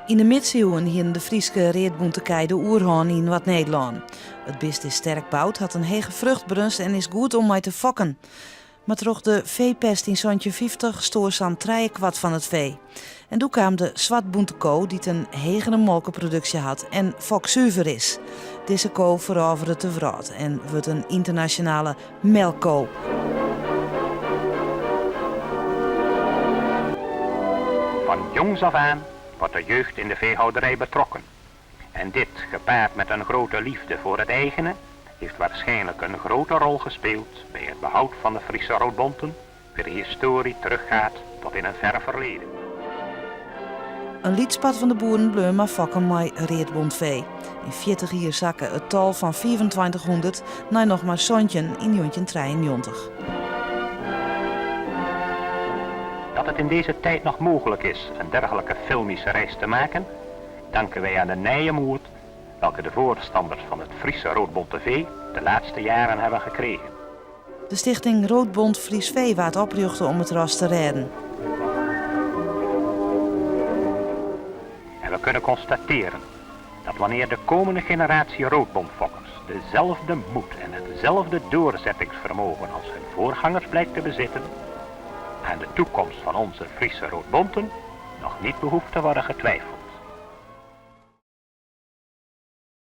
In de middeleeuwen hielden de Frieske reetboentekei de oerhoorn in wat Nederland. Het bist is sterk bouwd, had een hege vruchtbrunst en is goed om mee te fokken. Maar troch de veepest in 1950 stoor zo'n 3/4 van het vee. En toen kwam de zwartboentekoe die een hegere molkenproductie had en fokzuiver is. Deze koe veroverde te wraad en wordt een internationale melkkoe. Van jongs af aan wordt de jeugd in de veehouderij betrokken. En dit, gepaard met een grote liefde voor het eigene, heeft waarschijnlijk een grote rol gespeeld bij het behoud van de Friese roodbonten, waar de historie teruggaat tot in een verre verleden. Een liedspad van de boeren bleef maar fokken met reetbondvee. In 40 jaar zakken het tal van 2500 naar nog maar zontje in 1993. Dat het in deze tijd nog mogelijk is een dergelijke filmische reis te maken, danken wij aan de nijenmoed welke de voorstanders van het Friese roodbonte vee de laatste jaren hebben gekregen. De stichting Roodbond Fries Vee werd opgericht om het ras te redden. En we kunnen constateren dat wanneer de komende generatie roodbondfokkers dezelfde moed en hetzelfde doorzettingsvermogen als hun voorgangers blijkt te bezitten, aan de toekomst van onze Friese roodbonten nog niet behoeft te worden getwijfeld.